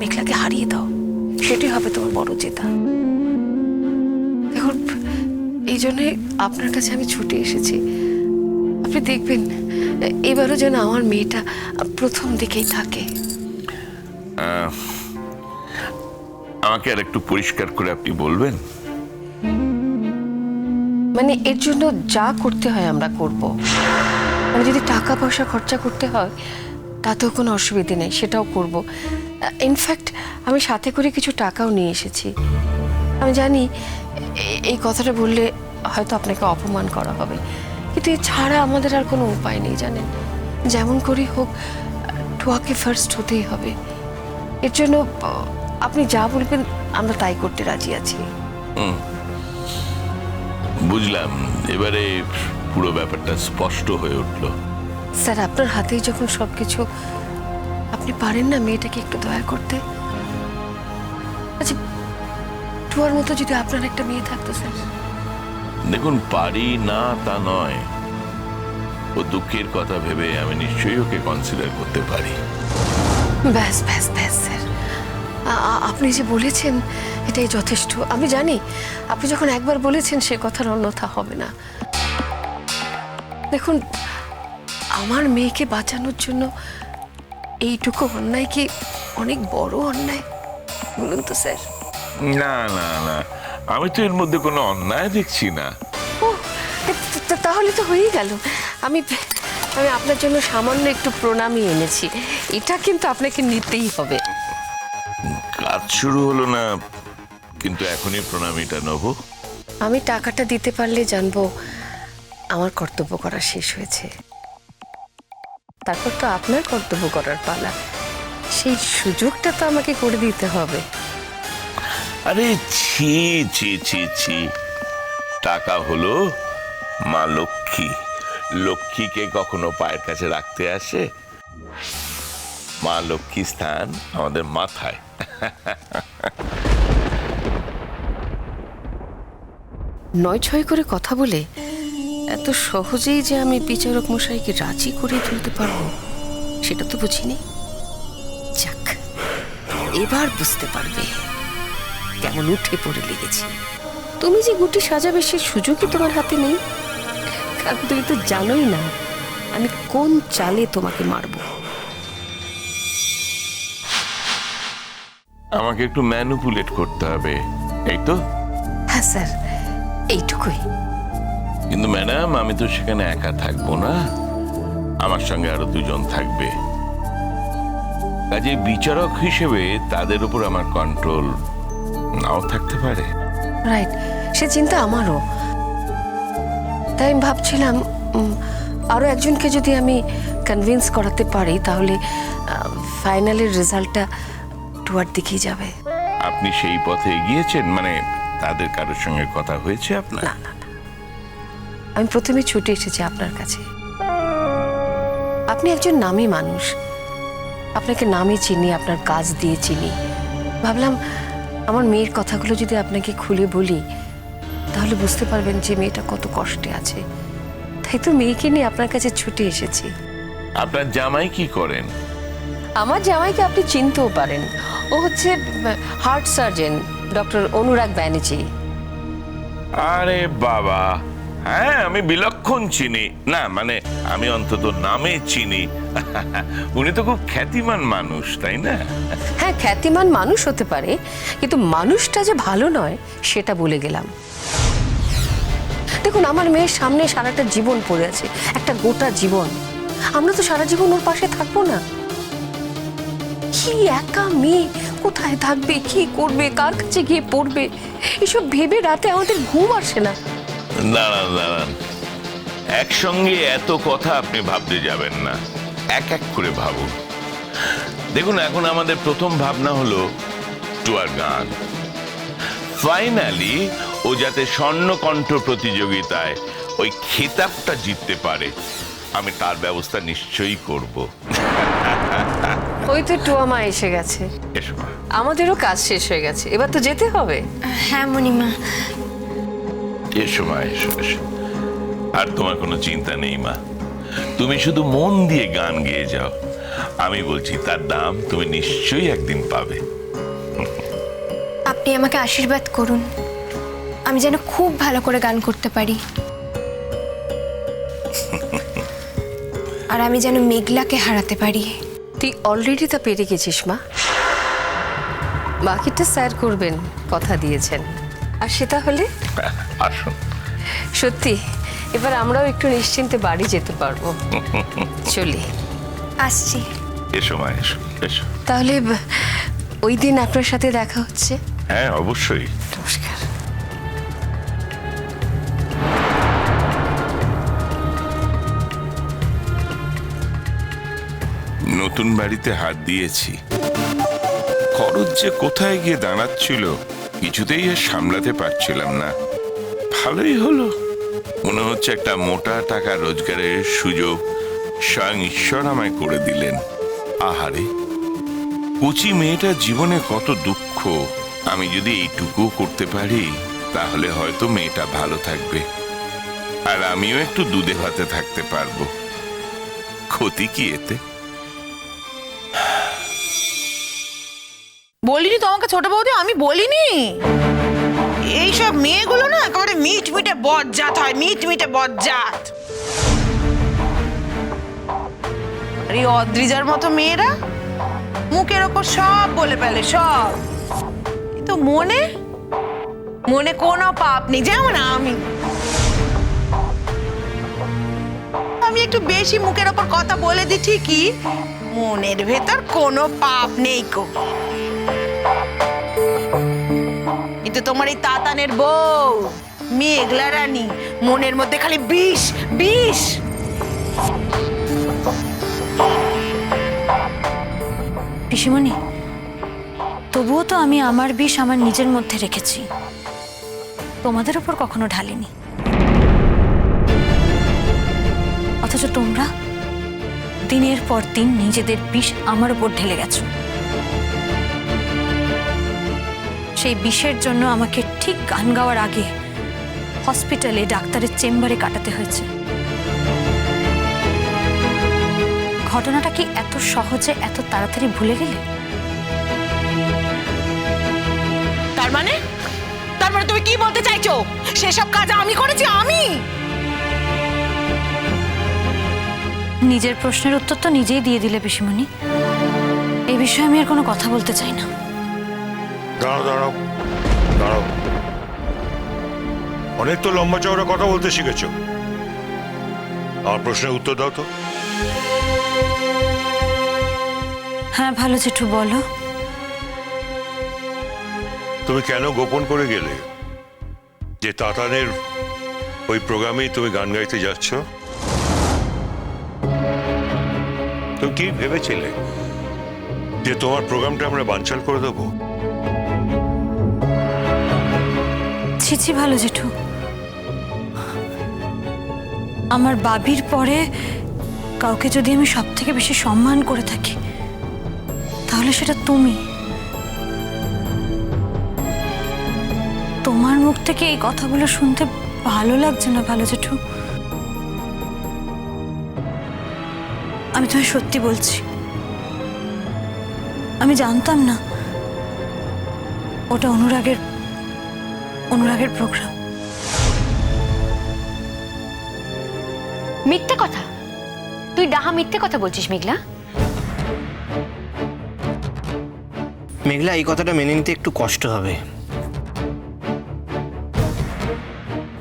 মেঘলাকে হারিয়ে দাও, সেটাই হবে তোমার বড় জেতা। দেখুন, এই জন্যে আপনার কাছে আমি ছুটে এসেছি। আপনি দেখবেন এবারও যেন আমার মেয়েটা প্রথম দিকেই থাকে। আমাকে আর একটু পরিষ্কার করে আপনি বলবেন? মানে এর জন্য যা করতে হয় আমরা করব। মানে যদি টাকা পয়সা খরচা করতে হয় তাতেও কোনো অসুবিধে নেই, সেটাও করব। ইনফ্যাক্ট আমি সাথে করে কিছু টাকাও নিয়ে এসেছি। আমি জানি এই কথাটা বললে হয়তো আপনাকে অপমান করা হবে, কিন্তু এছাড়া আমাদের আর কোনো উপায় নেই জানেন। যেমন করেই হোক টুয়াকে ফার্স্ট হতেই হবে। এর জন্য আপনি যা বলবেন আমরা তাই করতে রাজি আছি। বুঝলাম, এবারে পুরো ব্যাপারটা স্পষ্ট হয়ে উঠল। স্যার, আপনার হাতেই যখন সবকিছু, আপনি পারেন না মেয়েটাকে একটু দয়া করতে? আচ্ছা, টুয়ার মতো যদি আপনার একটা মেয়ে থাকতো স্যার। দেখুন, পারি না তা নয়, ও দুঃখের কথা ভেবে আমি নিশ্চয়ই ওকে কনসিডার করতে পারি। ব্যাস ব্যাস ব্যাস স্যার, আপনি যে বলেছেন এটাই যথেষ্ট। আমি জানি আপনি যখন একবার বলেছেন সে কথার অন্যথা হবে না। দেখুন, আমার মেয়েকে বাঁচানোর জন্য এইটুকু অন্যায় কি অনেক বড় অন্যায় বলুন তো স্যার? না না না, আমি তো এর মধ্যে কোনো অন্যায় দেখছি না। ও, তাহলে তো হয়েই গেল। আমি আমি আপনার জন্য সামান্য একটু প্রণামী এনেছি, এটা কিন্তু আপনাকে নিতেই হবে। কাজ শুরু হলো না, কিন্তু এখনই প্রণামীটা নেব? আমি টাকাটা দিতে পারলে জানবো আমার কর্তব্য করা শেষ হয়েছে। তারপর তো আপনার কর্তব্য করার পালা, সেই সুযোগটা তো আমাকে করে দিতে হবে। আরে ছি ছি ছি ছি, টাকা হলো মা লক্ষ্মী, লক্ষ্মীকে কখনো পায়ের কাছে রাখতে আসে? মা লক্ষ্মী স্থান আমাদের মাথায়। নয় ছয় করে কথা বলে এত সহজেই যে আমি বিচারক মশাইকে রাজি করে তুলতে পারবো সেটা তো বুঝিনি। যাক, এবার বুঝতে পারবে কেমন উঠে পড়ে লেগেছি। তুমি যে গুটি সাজাবে সে সুযোগই তোমার হাতে নেই, কারণ তুমি তো জানোই না আমি কোন চালে তোমাকে মারবো। আমাকে একটু ম্যানুপুলেট করতে হবে, এই তো? হ্যাঁ স্যার, এইটুকুই। কিন্তু ম্যাডাম, আমি তো সেখানে একা থাকবো না, আমার সঙ্গে আরো দুজন থাকবে। কাজে বিচারক হিসেবে তাদের উপর আমার কন্ট্রোল নাও থাকতে পারে। রাইট, সে চিন্তা আমারও। তাই আমি ভাবছিলাম আরো একজনকে যদি আমি কনভিন্স করাতে পারি তাহলে ফাইনালের রেজাল্টটা টুয়ার দিকেই যাবে। আপনি সেই পথে এগিয়েছেন? মানে তাদের কারোর সঙ্গে কথা হয়েছে আপনার? না না না, আমি প্রথমে ছুটে এসেছি আপনার কাছে। আপনি একজন নামী মানুষ, আপনাকে নামে চিনি, আপনার কাজ দিয়ে চিনি। ভাবলাম আমার মেয়ের কথাগুলো যদি আপনাকে খুলে বলি তাহলে বুঝতে পারবেন যে মেয়েটা কত কষ্টে আছে। তাই তো মেয়েকে নিয়ে আপনার কাছে ছুটে এসেছি। আপনার জামাই কি করেন? আমার জামাইকে আপনি চিনতেও পারেন, ও হচ্ছে হার্ট সার্জন ডক্টর অনুরাগ ব্যানার্জি। আরে বাবা, হ্যাঁ আমি বিলক্ষণ চিনি। না মানে আমি অন্তত নামে চিনি। উনি তো খুব খ্যাতিমান মানুষ, তাই না? হ্যাঁ, খ্যাতিমান মানুষ হতে পারে, কিন্তু মানুষটা যে ভালো নয় সেটা বলে গেলাম। দেখুন, আমার মেয়ের সামনে সারাটা জীবন পড়ে আছে, একটা গোটা জীবন। আমরা তো সারা জীবন ওর পাশে থাকবো না। কি একা মেয়ে, কোথায় থাকবে, কি করবে, কার কাছে গিয়ে পড়বে, এসব ভেবে রাতে আমাদের ঘুম আসে না। দাঁড়ান দাঁড়ান, একসঙ্গে এত কথা আপনি ভাবতে যাবেন না, এক এক করে ভাবুন। দেখুন, এখন আমাদের প্রথম ভাবনা হলো টুয়ার গান। ফাইনালি ও যাতে স্বর্ণকণ্ঠ প্রতিযোগিতায় ওই খেতাবটা জিততে পারে, আমি তার ব্যবস্থা নিশ্চয়ই করব। ওই তো টুয়া মা এসে গেছে, এসো মা। আমাদেরও কাজ শেষ হয়ে গেছে, এবার তো যেতে হবে। হ্যাঁ মণিমা। এসো মা, এসো এসো। আর তোমার কোনো চিন্তা নেই মা, তুমি শুধু মন দিয়ে গান গেয়ে যাও, আমি বলছি তার দাম তুমি নিশ্চয়ই একদিন পাবে। আপনি আমাকে আশীর্বাদ করুন, আমি যেন খুব ভালো করে গান করতে পারি, আর আমি যেন মেঘলাকে হারাতে পারি। তুই অলরেডি তা পেরে গেছিস মা, বাকিটা স্যার করবেন, কথা দিয়েছেন। আর সেটা হলে আসুন। সত্যি এবার আমরাও একটু নিশ্চিন্তে বাড়ি যেতে পারবো। চলি। আসছি। এসো মা, এসো এসো। তাহলে ওই দিন আপনার সাথে দেখা হচ্ছে। হ্যাঁ অবশ্যই। নমস্কার। নতুন বাড়িতে হাত দিয়েছি, খরচ যে কোথায় গিয়ে দাঁড়াচ্ছিল কিছুতেই আর সামলাতে পারছিলাম না। ভালোই হলো, মনে হচ্ছে একটা মোটা টাকা রোজগারের সুযোগ স্বয়ং ঈশ্বর আমায় করে দিলেন। আহারে, কুচি মেয়েটার জীবনে কত দুঃখ, আমি যদি এইটুকু করতে পারি তাহলে হয়তো মেয়েটা ভালো থাকবে, আর আমিও একটু দুধে ভাতে থাকতে পারবো। ক্ষতি কি এতে? বলিনি তোমাকে ছোট বৌদি, আমি বলিনি? এইসব মেয়েগুলো না একেবারে মিটমিটে বজ্জাত হয়, মিটমিটে বজ্জাত। আর এই অদ্রিজার মতো মেয়েরা মুখের ওপর সব বলে ফেলে, সব, কিন্তু মনে মনে কোনো পাপ নেই। যেমন আমি একটু বেশি মুখের ওপর কথা বলে দিই ঠিকই, মনের ভেতর কোনো পাপ নেই কো। কিন্তু তোমার এই তাতানের বউ মেঘলা রানী, মনের মধ্যে খালি বিষ বিষ। পিসিমণি, তবুও তো আমি আমার বিষ আমার নিজের মধ্যে রেখেছি, তোমাদের উপর কখনো ঢালিনি। অথচ তোমরা দিনের পর দিন নিজেদের বিষ আমার উপর ঢেলে গেছো। সেই বিষের জন্য আমাকে ঠিক গান গাওয়ার আগে হসপিটালে ডাক্তারের চেম্বারে কাটাতে হয়েছে। ঘটনাটা কি এত সহজে এত তাড়াতাড়ি ভুলে গেলে? তার মানে তুমি কি বলতে চাইছো? সেসব কাজ আমি করেছি? আমি নিজের প্রশ্নের উত্তর তো নিজেই দিয়ে দিলে পিসিমণি, এই বিষয়ে আমি আর কোনো কথা বলতে চাই না। দাঁড়াও দাঁড়াও দাঁড়াও, অনেক তো লম্বা চওড়া কথা বলতে শিখেছ, আমার প্রশ্নের উত্তর দাও তো। হ্যাঁ ভালো জেঠু, বলো। তুমি কেন গোপন করে গেলে যে তাতানের ওই প্রোগ্রামেই তুমি গান গাইতে যাচ্ছ? তুমি কি ভেবেছিলে যে তোমার প্রোগ্রামটা আমরা বানচাল করে দেবো? ছি ছি ভালো জেঠু, আমার বাবির পরে কাউকে যদি আমি সব থেকে বেশি সম্মান করে থাকি তাহলে সেটা তুমি। তোমার মুখ থেকে এই কথাগুলো শুনতে ভালো লাগছে না ভালো জেঠু। আমি তোমায় সত্যি বলছি, আমি জানতাম না ওটা অনুরাগের প্রোগ্রাম। মিথ্যে কথা? তুই ডাহা মিথ্যে কথা বলছিস মেঘলা। মেঘলা, এই কথাটা মেনে নিতে একটু কষ্ট হবে।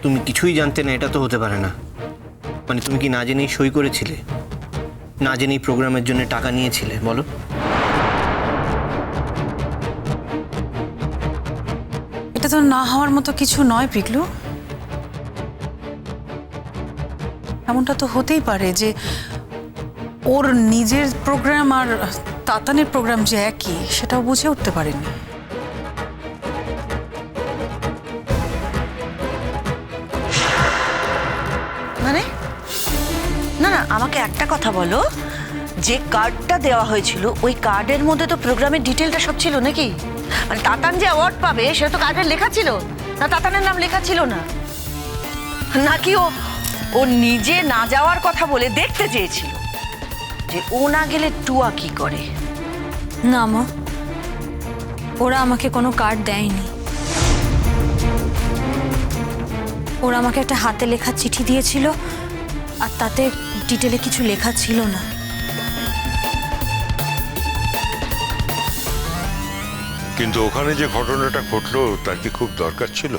তুমি কিছুই জানতে না এটা তো হতে পারে না। মানে তুমি কি না জেনেই সই করেছিলে, না জেনেই প্রোগ্রামের জন্য টাকা নিয়েছিলে? বলো। এটা তো না হওয়ার মতো কিছু নয় পিকলু। এমনটা তো হতেই পারে যে ওর নিজের প্রোগ্রাম আর তাতানের প্রোগ্রাম যে একই, সেটাও বুঝে উঠতে পারেনি। মানে না না, আমাকে একটা কথা বলো, যে কার্ডটা দেওয়া হয়েছিল ওই কার্ডের মধ্যে তো প্রোগ্রামের ডিটেলটা সব ছিল নাকি? মানে তাতান যে অ্যাওয়ার্ড পাবে সেটা তো কার্ডে লেখা ছিল না? তাতানের নাম লেখা ছিল না নাকি ও নিজে না যাওয়ার কথা বলে দেখতে চেয়েছিল? যে ও না গেলে টুয়া কি করে। না মা, ওরা আমাকে কোনো কার্ড দেয়নি। ওরা আমাকে একটা হাতে লেখা চিঠি দিয়েছিল, আর তাতে ডিটেলে কিছু লেখা ছিল না। কিন্তু ওখানে যে ঘটনাটা ঘটলো তার কি খুব দরকার ছিল?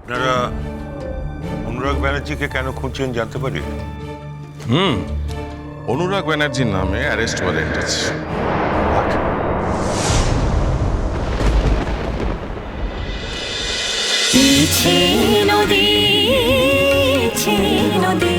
আপনারা অনুরাগ ব্যানার্জিকে কেন খুঁজছেন জানতে পারি? অনুরাগ ব্যানার্জির নামে অ্যারেস্ট ওয়ারেন্ট আছে। নদী